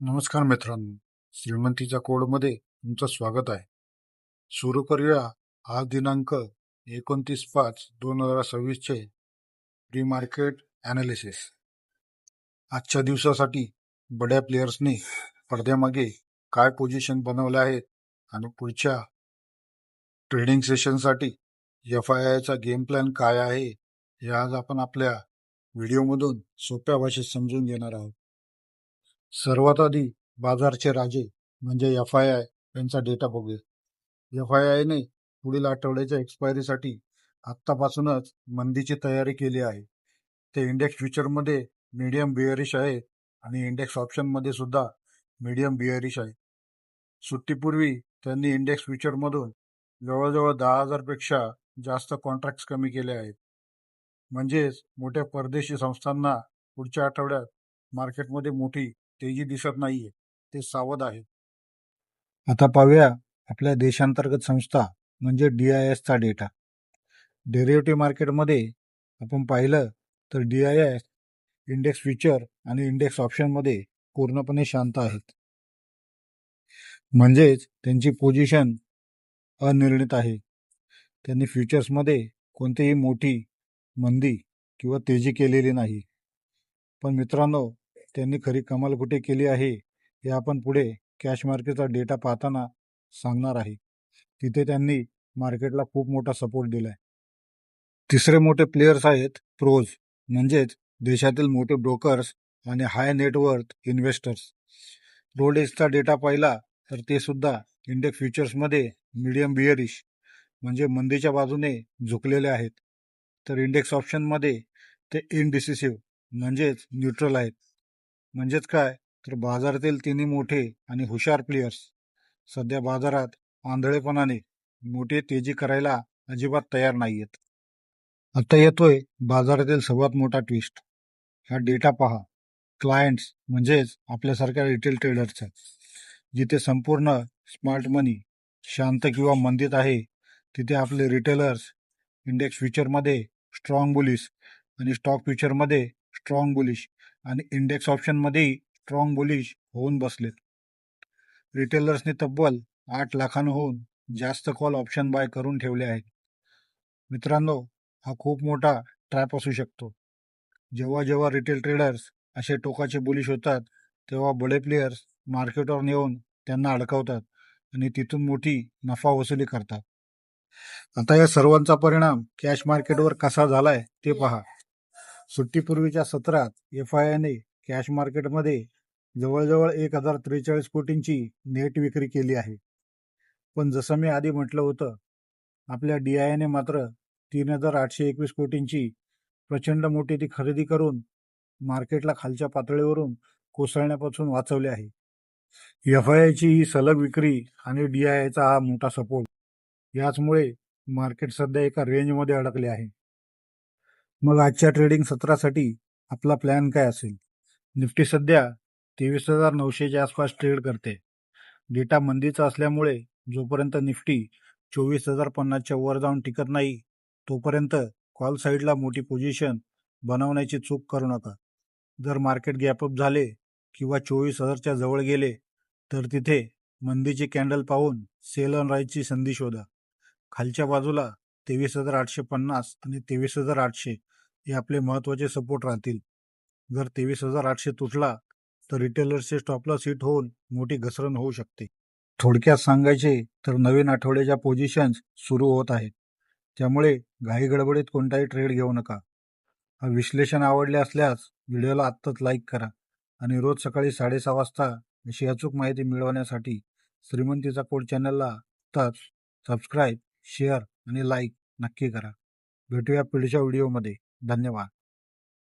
नमस्कार मित्रांनो, श्रीमंतीच्या कोडमध्ये तुमचं स्वागत आहे. सुरू करूया आज दिनांक 29/5/2026 चे प्री मार्केट ॲनालिसिस. आजच्या दिवसासाठी बड्या प्लेयर्सनी पडद्यामागे काय पोझिशन बनवल्या आहेत आणि पुढच्या ट्रेडिंग सेशनसाठी FIIचा गेम प्लॅन काय आहे हे आज आपण आपल्या व्हिडिओमधून सोप्या भाषेत समजून घेणार आहोत. सर्वात आधी बाजारचे राजे म्हणजे FII यांचा डेटा बघूया. FIIने पुढील आठवड्याच्या एक्सपायरीसाठी आत्तापासूनच मंदीची तयारी केली आहे. ते इंडेक्स फ्युचरमध्ये मीडियम बिअरिश आहे आणि इंडेक्स ऑप्शनमध्ये सुद्धा मीडियम बिअरिश आहे. सुट्टीपूर्वी त्यांनी इंडेक्स फ्युचरमधून जवळजवळ 10,000 पेक्षा जास्त कॉन्ट्रॅक्ट्स कमी केले आहेत. म्हणजेच मोठ्या परदेशी संस्थांना पुढच्या आठवड्यात मार्केटमध्ये मोठी तेजी दिसत नाहीये, ते सावध आहेत. आता पाहूया आपल्या देशांतर्गत संस्था म्हणजे DISचा डेटा. डेरिव्हेटिव्ह मार्केटमध्ये आपण पाहिलं तर DIS इंडेक्स फ्युचर आणि इंडेक्स ऑप्शनमध्ये पूर्णपणे शांत आहेत. म्हणजेच त्यांची पोझिशन अनिर्णित आहे. त्यांनी फ्युचर्समध्ये कोणतीही मोठी मंदी किंवा तेजी केलेली नाही. पण मित्रांनो, त्यांनी खरी कमाल कुठे केली आहे हे आपण पुढे कॅश मार्केटचा डेटा पाहताना सांगणार आहे. तिथे त्यांनी मार्केटला खूप मोठा सपोर्ट दिलाय. तिसरे मोठे प्लेयर्स आहेत प्रोज, म्हणजेच देशातील मोठे ब्रोकर्स आणि हाय नेटवर्थ इन्व्हेस्टर्स. रोडेजचा डेटा पाहिला तर ते सुद्धा इंडेक्स फ्युचर्समध्ये मीडियम बिअरिश म्हणजे मंदीच्या बाजूने झुकलेले आहेत. तर इंडेक्स ऑप्शनमध्ये ते इनडिसिसिव्ह म्हणजेच न्यूट्रल आहेत. म्हणजेच काय तर बाजारातील तिन्ही मोठे आणि हुशार प्लेयर्स सध्या बाजारात आंधळेपणाने मोठी तेजी करायला अजिबात तयार नाहीयेत. आता येतोय बाजारातील सर्वात मोठा ट्विस्ट. हा डेटा पहा. क्लायंट्स म्हणजेच आपल्यासारख्या रिटेल ट्रेडर्सचा, जिथे संपूर्ण स्मार्ट मनी शांत किंवा मंदीत आहे, तिथे आपले रिटेलर्स इंडेक्स फ्युचरमध्ये स्ट्रॉंग बुलिश आणि स्टॉक फ्युचरमध्ये स्ट्रॉंग बुलिश आणि इंडेक्स ऑप्शनमध्येही स्ट्रॉंग बुलिश होऊन बसलेत. रिटेलर्सने तब्बल 8 लाखांहून जास्त कॉल ऑप्शन बाय करून ठेवले आहेत. मित्रांनो, हा खूप मोठा ट्रॅप असू शकतो. जेव्हा जेव्हा रिटेल ट्रेडर्स असे टोकाचे बुलिश होतात, तेव्हा बडे प्लेयर्स मार्केटवर येऊन त्यांना अडकवतात आणि तिथून मोठी नफा वसुली करतात. आता या सर्वांचा परिणाम कॅश मार्केटवर कसा झालाय ते पहा. सुट्टीपूर्वीच्या सत्रात FIIने कॅश मार्केटमध्ये जवळजवळ 1,043 कोटींची नेट विक्री केली आहे. पण जसं मी आधी म्हटलं होतं, आपल्या DIने मात्र 3,821 कोटींची प्रचंड मोठी ती खरेदी करून मार्केटला खालच्या पातळीवरून कोसळण्यापासून वाचवले आहे. FIIची ही सलग विक्री आणि DIचा हा मोठा सपोर्ट याचमुळे मार्केट सध्या एका रेंजमध्ये अडकले आहे. मग आजच्या ट्रेडिंग सत्रासाठी आपला प्लॅन काय असेल? निफ्टी सध्या 23,900च्या आसपास ट्रेड करते. डेटा मंदीचा असल्यामुळे जोपर्यंत निफ्टी 24,050च्या वर जाऊन टिकत नाही, तोपर्यंत कॉल साईडला मोठी पोझिशन बनवण्याची चूक करू नका. जर मार्केट गॅपअप झाले किंवा 24,000च्या जवळ गेले तर तिथे मंदीची कॅन्डल पाहून सेल ऑन राईजची संधी शोधा. खालच्या बाजूला 23,850 आणि 23,800 हे आपले महत्त्वाचे सपोर्ट राहतील. जर 23,800 तुटला तर रिटेलर्सचे स्टॉपलॉस हिट होऊन मोठी घसरण होऊ शकते. थोडक्यात सांगायचे तर नवीन आठवड्याच्या पोझिशन्स सुरू होत आहेत, त्यामुळे घाई गडबडीत कोणताही ट्रेड घेऊ नका. हा विश्लेषण आवडले असल्यास व्हिडिओला आत्ताच लाईक करा आणि रोज सकाळी 6:30 वाजता अशी अचूक माहिती मिळवण्यासाठी श्रीमंतीचा कोड चॅनलला आत्ताच सबस्क्राईब, शेअर आणि लाईक नक्की करा. भेटूया पुढच्या व्हिडिओमध्ये. धन्यवाद.